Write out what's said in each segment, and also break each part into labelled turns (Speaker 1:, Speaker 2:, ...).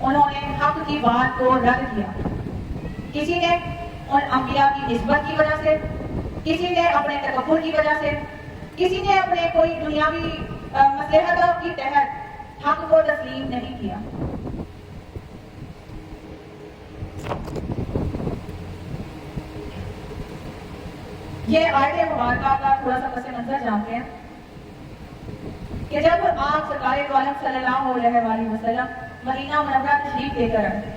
Speaker 1: انہوں نے حق کی بات کو رد کیا. کسی نے ان انبیاء کی نسبت کی وجہ سے، کسی نے اپنے تکبر کی وجہ سے، کسی نے اپنے کوئی دنیاوی مصلحتوں کی تحت حق کو تسلیم نہیں کیا. یہ آیت مبارکہ کا تھوڑا سا پس منظر جانتے ہیں کہ جب آپ سرکار دو عالم صلی اللہ علیہ وآلہ وسلم مدینہ منورہ تشریف لے کر آئے،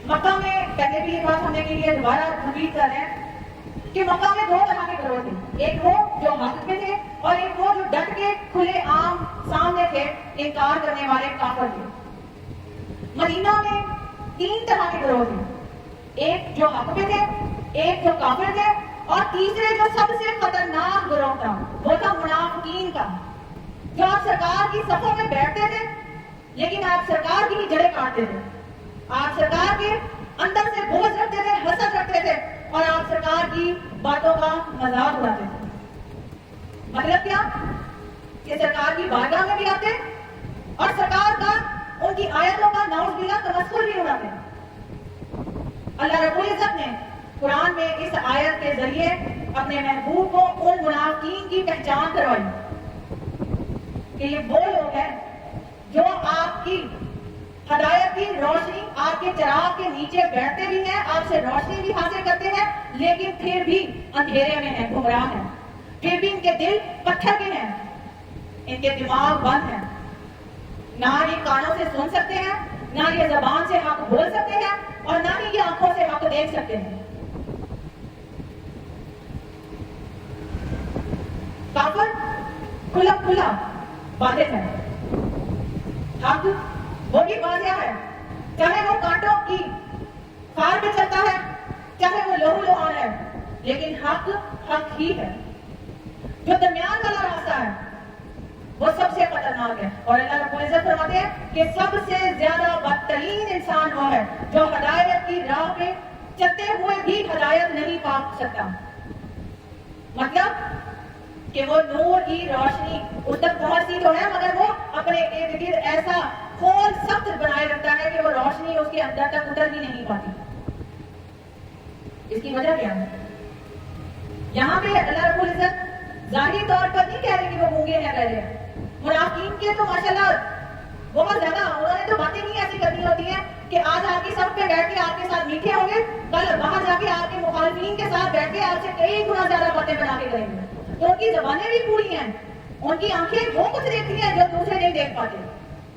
Speaker 1: مکہ میں پہلے بھی یہ بات ہونے کے لیے دوبارہ ریپیٹ کر رہے ہیں کہ مکہ میں دو طرح کے گروہ تھے، ایک وہ جو حق میں تھے اور ایک وہ جو ڈٹ کے کھلے عام سامنے تھے انکار کرنے والے کافر تھے. مدینہ میں تین طرح کے گروہ تھے، ایک جو حق میں تھے، ایک جو کافر تھے، اور تیسرے جو سب سے خطرناک گروہ تھا وہ تھا منافقین کا، جو آپ سرکار کی صفوں میں بیٹھتے تھے لیکن آپ سرکار کی جڑیں کاٹتے تھے، آپ سرکار کے اندر سے بغض رکھتے تھے، حسد رکھتے تھے، اور آپ سرکار کی باتوں کا مذاق اڑاتے تھے. مطلب کیا کہ سرکار کی بارگاہ میں بھی آتے اور سرکار کا ان کی آیتوں کا نعوذ باللہ تمسخر بھی اڑاتے. اللہ رب العزت نے قرآن میں اس آیت کے ذریعے اپنے محبوب کو ان منافقین کی پہچان کروائی کہ یہ وہ لوگ ہیں جو آپ کی ہدایت کی روشنی، آپ کے چراغ کے نیچے بیٹھتے بھی ہیں، آپ سے روشنی بھی حاصل کرتے ہیں، لیکن پھر بھی اندھیرے میں ہیں، گمراہ ہیں، پھر بھی ان کے دل پتھر کے ہیں، ان کے دماغ بند ہیں، نہ یہ کانوں سے سن سکتے ہیں، نہ یہ زبان سے حق بول سکتے ہیں، اور نہ ہی یہ آنکھوں سے حق دیکھ سکتے ہیں. کافر کھلا کھلا واضح ہے، حق وہ بھی واضح ہے، چاہے وہ کانٹوں کی خار میں چلتا ہے، چاہے وہ لہو لہان ہے، لیکن حق حق ہی ہے. جو درمیان والا راستہ ہے وہ سب سے خطرناک ہے، اور اللہ رب العزت فرماتے ہیں کہ سب سے زیادہ بدترین انسان وہ ہے جو ہدایت کی راہ پہ چلتے ہوئے بھی ہدایت نہیں پا سکتا. مطلب کہ وہ نور کی روشنی اس تک پہنچتی تو ہے مگر وہ اپنے ارد گرد ایسا کھول سخت بنائے رکھتا ہے کہ وہ روشنی اس کے اندر تک اتر بھی نہیں پاتی. اس کی وجہ کیا ہے؟ یہاں پہ اللہ رب العزت ظاہری طور پر نہیں کہہ رہے کہ وہ گونگے ہیں کہہ رہے ہیں. منافقین کے تو ماشاءاللہ بہت زیادہ انہوں نے تو باتیں نہیں ایسی کرنی ہوتی ہیں کہ آج آپ کی صف پہ بیٹھ کے آپ کے ساتھ میٹھے ہوں گے، کل باہر جا کے آپ کے مخالفین کے ساتھ بیٹھ کے آپ سے کئی گنا زیادہ باتیں بنا کے کریں گے. تو ان کی زبانیں بھی پوری ہیں، ان کی آنکھیں وہ کچھ دیکھتی ہیں جو دوسرے نہیں دیکھ پاتے،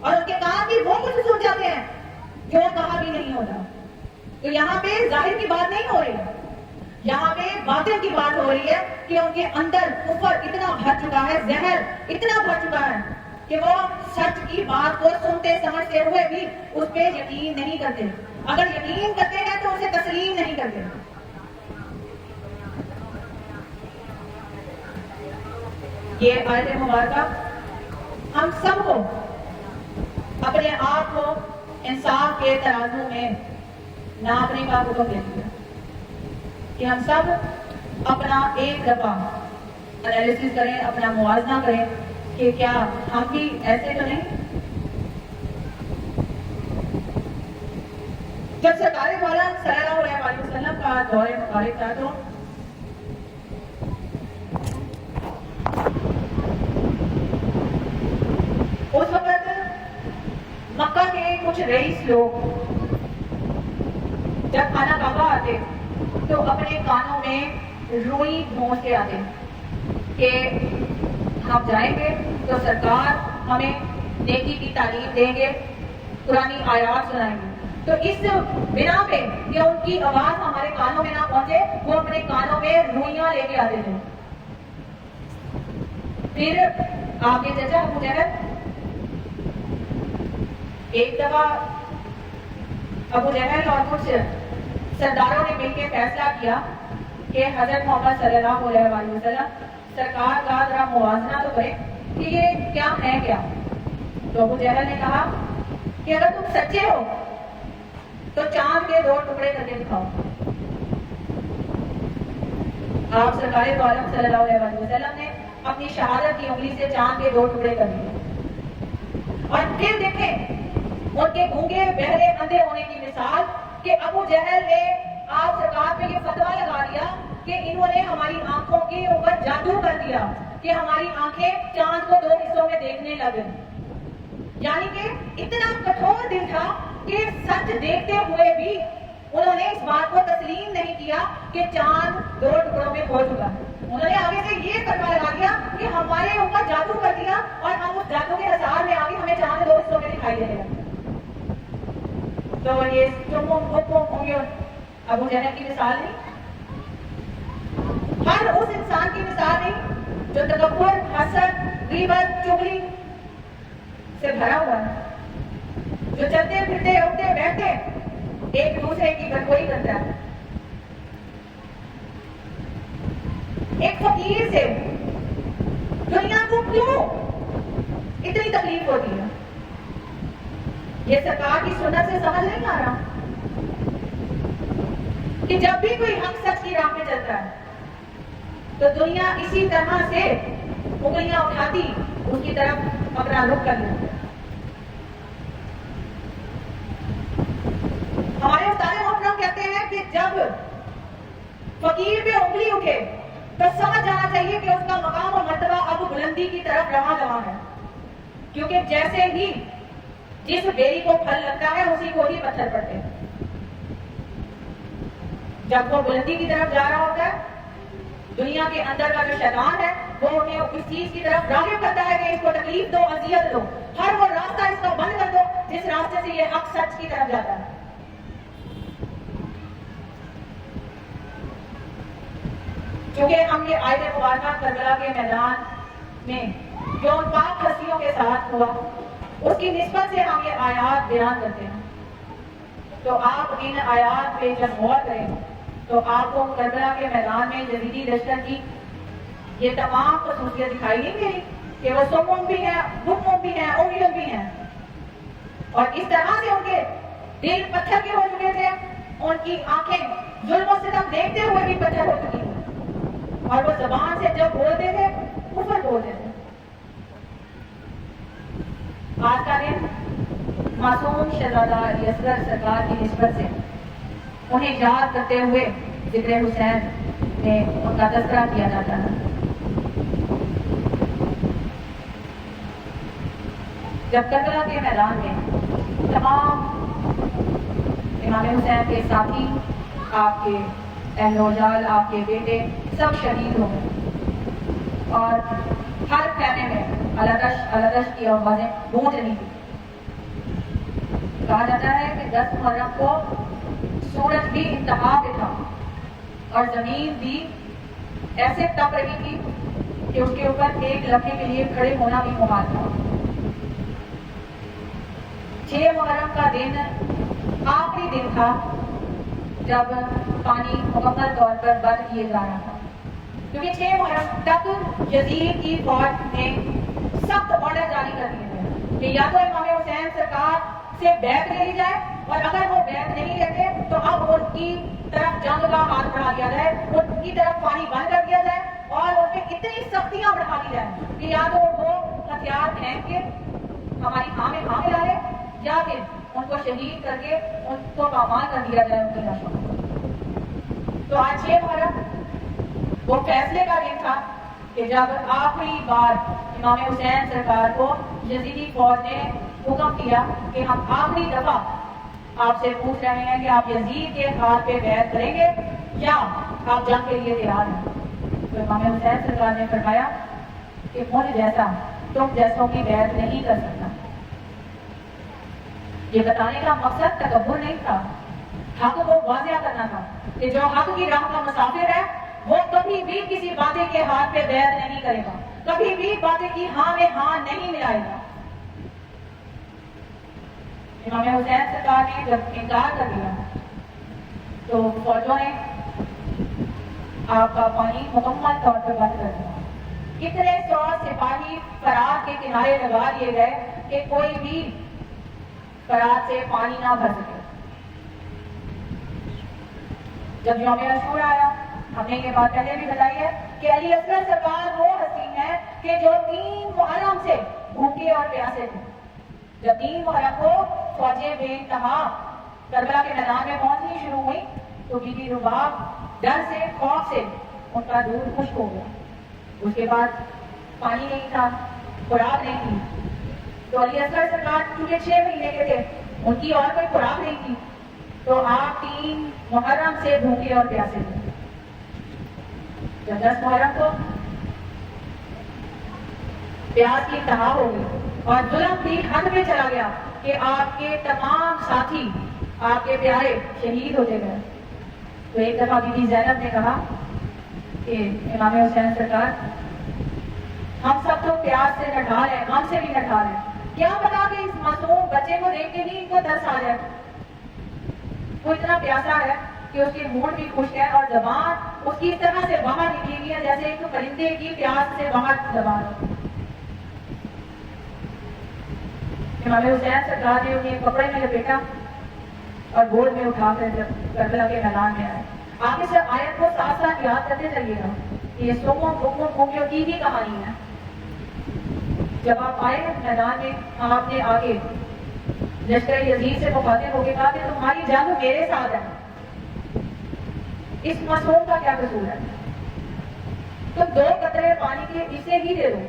Speaker 1: اور ان کے کان بھی وہ کچھ سن جاتے ہیں جو کہا بھی نہیں ہوتا. تو یہاں پہ ظاہر کی بات نہیں ہو رہی، یہاں پہ باطن کی بات ہو رہی ہے کہ ان کے اندر کفر اتنا بھر چکا ہے، زہر اتنا بھر چکا ہے کہ وہ سچ کی بات کو سنتے سمجھتے ہوئے بھی اس پہ یقین نہیں کرتے. اگر یقین کرتے ہیں تو اسے تسلیم نہیں کرتے. یہ آیت مبارکہ ہم سب کو اپنے آپ کو انصاف کے ترازو میں ناپنے کا حکم دیتی ہے کہ ہم سب اپنا ایک دفعہ انالیسس کریں، اپنا موازنہ کریں کہ کیا ہم بھی ایسے تو نہیں. جب سرکار والا صلی اللہ علیہ وسلم کا دور مبارک تھا تو اس وقت مکہ کے کچھ رئیس لوگ جب خانہ کعبہ آتے تو اپنے کانوں میں روئی گھونس کے آتے کہ ہم جائیں گے تو سرکار ہمیں نیکی کی تعلیم دیں گے، قرآنی آیات سنائیں گے. تو اس بنا پہ کہ ان کی آواز ہمارے کانوں میں نہ پہنچے وہ اپنے کانوں میں روئیاں لے کے آتے تھے. پھر آپ کے چچا ابو جہل ایک دفعہ ابو جہل اور کچھ سرداروں نے مل کے فیصلہ کیا کہ حضرت محمد صلی اللہ علیہ وآلہ وسلم سرکار کا ذرا موازنہ تو کرے کہ یہ کیا ہے کیا. تو ابو جہل نے کہا کہ اگر تم سچے ہو تو چاند کے 2 ٹکڑے کر کے دکھاؤ. آپ سرکار دو عالم صلی اللہ علیہ وسلم نے اپنی شہادت کی انگلی سے چاند کے 2 ٹکڑے کر دیے اور پھر دیکھیں ان کے گونگے بہرے اندھے ہونے کی مثال کہ ابو جہل نے آپ سرکار پہ یہ فتویٰ لگا دیا کہ انہوں نے ہماری آنکھوں کے اوپر جادو کر دیا کہ ہماری آنکھیں چاند کو 2 حصوں میں دیکھنے لگے. یعنی کہ اتنا کٹھور دل تھا کہ سچ دیکھتے ہوئے بھی انہوں نے اس بات کو تسلیم نہیں کیا کہ چاند 2 ٹکڑوں میں ہو چکا ہے. انہوں نے آگے سے یہ فتویٰ لگا دیا کہ ہمارے اوپر جادو کر دیا اور ہم اس جادو کے اثار میں آگے ہمیں چاند 2 حصوں میں دکھائی دے رہے ہیں. تو یہ ابو جہل کی مثال نہیں, ہر اس انسان کی مثال نہیں جو تکبر, حسد, غیبت, چغلی سے بھرا ہوا ہے, جو چلتے پھرتے اٹھتے بیٹھتے ایک دوسرے کی بدگوئی کرتا ہے. ایک فقیر سے دنیا کو کیوں اتنی تکلیف ہوتی ہے؟ یہ سرکار کی سنت سے سمجھ نہیں آ رہا کہ جب بھی کوئی حق سچ کی راہ پہ چلتا ہے تو دنیا اسی طرح سے انگلیاں اٹھاتی اس کی طرف اپنا رخ کر لیتی ہے. ہمارے استاد محترم کہتے ہیں کہ جب فقیر پہ انگلی اٹھے تو سمجھ جانا چاہیے کہ اس کا مقام اور مرتبہ اب بلندی کی طرف رواں رواں ہے, کیونکہ جیسے ہی جس بیری کو پھل لگتا ہے اسی کو ہی پتھر پڑتے ہیں. جب وہ بلندی کی طرف جا رہا ہوتا ہے, دنیا کے اندر کا جو شیطان ہے وہ انہیں اس چیز کی طرف راغب کرتا ہے کہ اس کو تکلیف دو, اذیت دو, ہر وہ راستہ اس کا بند کر دو جس راستے سے یہ حق سچ کی طرف جاتا ہے. کیونکہ ہم یہ آیت مبارکہ کربلا کے میدان میں جو ان پاک ہستیوں کے ساتھ ہوا اس کی نسبت سے ہم یہ آیات بیان کرتے ہیں. تو آپ ان آیات پہ جب غور کریں تو آپ کو کربلا کے میدان میں یزیدی لشکر کی یہ تمام خصوصیت دکھائی نہیں دے کہ وہ سمم بھی ہیں, بکم بھی ہیں, امیون بھی ہیں, اور اس طرح سے ان کے دل پتھر کے ہو چکے تھے, ان کی آنکھیں ظلم و ستم دیکھتے ہوئے بھی پتھر ہو چکی تھی, اور وہ زبان سے جب بولتے تھے کفر بولتے تھے. آج کا دن معصوم شہزادہ علی اصغر سرکار کی نسبت سے انہیں یاد کرتے ہوئے ذکر حسین میں ان کا تذکرہ کیا جاتا ہے. جب کربلا کے میدان میں تمام امام حسین کے ساتھی, آپ کے اہل و جال, آپ کے بیٹے سب شہید ہو گئے اور ہر خیمے میں الدش کی آوازیں گونج رہی تھی. کہا جاتا ہے کہ 10 محرم کو سورج بھی انتہا پہ تھا اور زمین بھی ایسے تپ رہی تھی کہ اس کے اوپر ایک لمحے کے لیے کھڑے ہونا بھی محال تھا. 6 محرم کا دن آخری دن تھا جب پانی مکمل طور پر بند کیے جا رہا تھا, کیونکہ 6 محرم تک یزید کی فوج نے سخت آرڈر جاری کر دیے تھے کہ یا تو امام حسین سرکار سے بیعت لے لی جائے, اور اگر وہ بیعت نہیں لیتے تو اب ان کی طرف جنگ کا ہاتھ بڑھا دیا جائے, ان کی طرف پانی بند کر دیا جائے اور ان پہ اتنی سختیاں بڑھا دی جائیں کہ یا تو وہ ہتھیار پھینک کے ہماری ہاں میں ہاں ملا لے, یا پھر ان کو شہید کر کے ان کو پامال کر دیا جائے ان کی لاشوں کو. تو آج 6 محرم وہ فیصلے کا دن تھا کہ جب آخری بار امام حسین سرکار کو یزیدی فوج نے حکم کیا کہ ہم آخری دفعہ آپ سے پوچھ رہے ہیں کہ آپ یزید کے ہاتھ پہ بیعت کریں گے یا آپ جنگ کے لیے تیار ہیں. تو امام حسین سرکار نے فرمایا کہ مجھ جیسا تم جیسوں کی بیعت نہیں کر سکتا. یہ بتانے کا مقصد تکبر نہیں تھا, حق کو واضح کرنا تھا کہ جو حق کی راہ کا مسافر ہے وہ کبھی بھی کسی باتیں کے ہاتھ پہ بیعت نہیں کرے گا, کبھی بھی باتیں کی ہاں میں ہاں نہیں ملائے گا. امام حسین سرکار نے جب انکار کر دیا تو فوجوں نے آپ کا پانی مکمل طور پر بند کر دیا. کتنے 100 سپاہی فرات کے کنارے لگا دیے گئے کہ کوئی بھی فرات سے پانی نہ بھر سکے. جب یوم عاشور آیا, ہم نے یہ بات پہلے بھی بتائی ہے کہ علی اصغر سرکار وہ ہستی ہے کہ جو 3 محرم سے بھوکے اور پیاسے تھے. جب 3 محرم کو فوجیں بے انتہا کربلا کے میدان میں پہنچنی شروع ہوئی تو بی بی رباب ڈر سے خوف سے ان کا دودھ خشک ہو گیا. اس کے بعد پانی نہیں تھا, خوراک نہیں تھی. تو علی اصغر سرکار چونکہ 6 مہینے کے تھے, ان کی اور کوئی خوراک نہیں تھی, تو آپ 3 محرم سے بھوکے اور پیاسے تھے. جب 10 محرم کو پیاس کی انتہا ہو گئی اور ظلم بھی حد میں چلا گیا کہ آپ کے تمام ساتھی آپ کے پیارے شہید ہوتے گئے, تو ایک دفعہ بی بی زینب نے کہا کہ امام حسین سرکار, ہم سب تو پیاس سے نڈھال ہیں, ہم سے بھی نڈھال ہیں, کیا پتا کہ اس معصوم بچے کو دیکھ کے ہی ان کو ترس آ جائے. وہ اتنا پیاسا ہے کہ اس کے ہونٹ بھی خشک ہے اور زبان اس کی اس طرح سے باہر نکلی ہوئی ہے جیسے ایک پرندے کی پیاس سے باہر زبان ہو. امام حسین سرکار نے انہیں کپڑے میں لپیٹا اور گود میں اٹھا کر جب کربلا کے میدان میں آئے. آپ اس آیت کو ساتھ ساتھ یاد کرتے چلیے گا, یہ سوموں بھوکیوں کی بھی کہانی ہے. جب آپ آئے میدان میں, آپ نے آگے لشکر یزید سے مخاطب ہو کے کہا کہ تمہاری جنگ میرے ساتھ ہے, اس معصوم کا کیا قصور ہے, تم 2 قطرے پانی کے اسے ہی دے دو.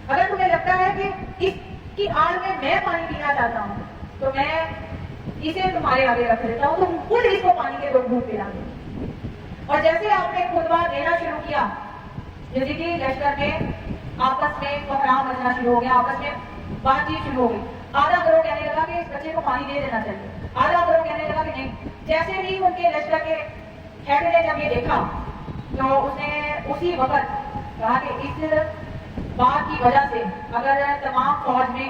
Speaker 1: اگر تمہیں لگتا ہے کہ اس کی آڑ میں پانی پینا چاہتا ہوں تو میں اسے تمہارے آگے رکھ دیتا ہوں, تم خود اس کو پانی کے 2 گھونٹ پلا دو. اور جیسے آپ نے خطبہ دینا شروع کیا, یزیدی لشکر میں آپس میں کوحرام بجنا شروع ہو گیا, آپس میں بات چیت شروع ہو گئی. آدھا گروہ کہنے لگا کہ اس بچے کو پانی دے دینا چاہیے, آدھا گروہ کہنے لگا کہ نہیں. جیسے بھی ان کے لشکر کے ہیڈ نے جب یہ دیکھا تو اس نے اسی وقت کہا کہ اس بات کی وجہ سے اگر تمام فوج میں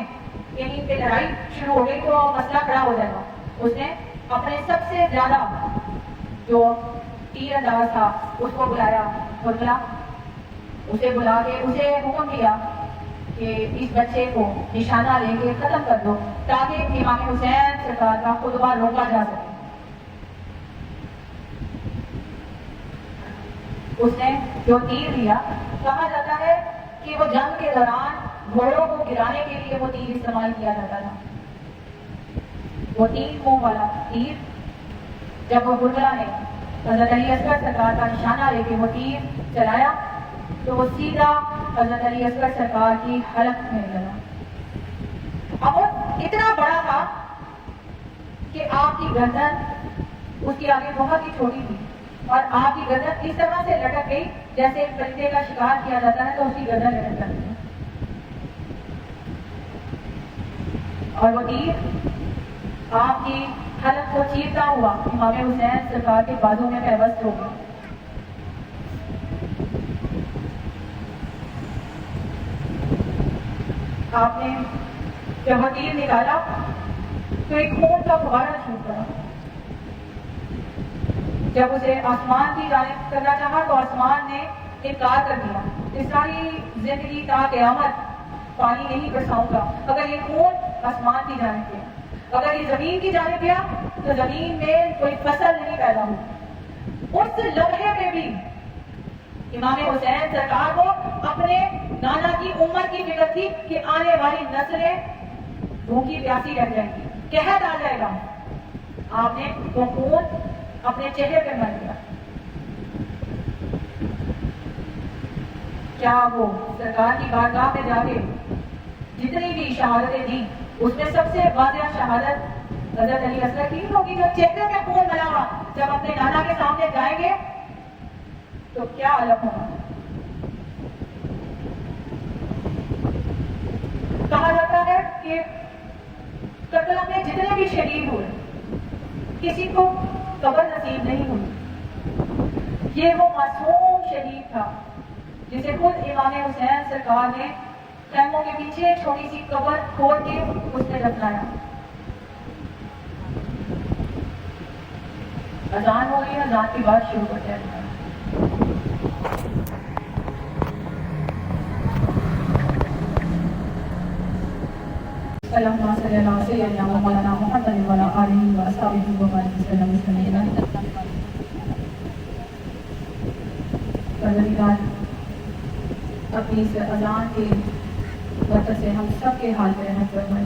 Speaker 1: کہیں پہ لڑائی شروع ہو گئی تو مسئلہ کھڑا ہو جائے گا. اس نے اپنے سب سے زیادہ جو تیر انداز تھا اس کو بلایا, بلا اسے بلا کے اسے حکم دیا کہ اس بچے کو نشانہ لے کے ختم کر دو تاکہ امام حسین سرکار کا خطبہ روکا جا سکے. اس نے جو تیر لیا, کہا جاتا ہے کہ وہ جنگ کے دوران گھوڑوں کو گرانے کے لیے وہ تیر استعمال کیا جاتا تھا. وہ 3 منہ والا تیر جب وہ کربلا نے حضرت علی اصغر سرکار کا نشانہ لے کے وہ تیر چلایا تو وہ سیدھا حضرت علی اصغر سرکار کی حلق میں لگا. اب وہ اتنا بڑا تھا کہ آپ کی گردن اس کی آگے بہت ہی چھوٹی تھی اور آپ کی گردن اس طرح سے لٹک گئی جیسے پرندے کا شکار کیا جاتا ہے تو اس کی گردن لٹک جاتی ہے. اور وہ تیر آپ کی حلق کو چیرتا ہوا امام حسین سرکار کے بازو میں پیوست ہو گیا. آپ نے جب وہ تیر نکالا تو ایک خون کا فوارہ چھوٹ پڑا. جب اسے آسمان کی جانب کرنا چاہا تو آسمان نے انکار کر دیا کہ ساری زندگی تا قیامت پانی نہیں برساؤں گا اگر یہ خون آسمان کی جانب گیا. اگر یہ زمین کی جانب گیا تو زمین میں کوئی فصل نہیں پیدا ہوگی. اس لمحے میں بھی امام حسین سرکار کو اپنے نانا کی عمر کی فکر تھی کہ آنے والی نسلیں بھوکی پیاسی رہ جائیں گی, قحط آ جائے گا. آپ نے وہ خون اپنے چہرے پہ مر دیا. کیا وہ سرکار کی بارگاہ میں جا کے جتنی بھی شہادتیں دی اس میں سب سے واضح شہادت حضرت علی اصغر کی ہوگی جو چہرے میں خون ملا ہوا جب اپنے نانا کے سامنے جائیں گے تو کیا عالم ہوگا. کہا جاتا ہے کہ کربلا میں جتنے بھی شہید ہوئے کسی کو قبر نصیب نہیں ہوئی. یہ وہ معصوم شہید تھا جسے خود امام حسین سرکار نے خیموں کے پیچھے ایک چھوٹی سی قبر کھود کے اس نے دفنایا. اذان ہو گئی, اذان کی بات شروع کرتے ہیں. اللهم صل على سيدنا مولانا محمد وعلى آله وأصحابه وبارك وسلم تسليما. پروردگار اپنی اس اذان کی برکت سے ہم سب کے حال میں رحمت فرمائے.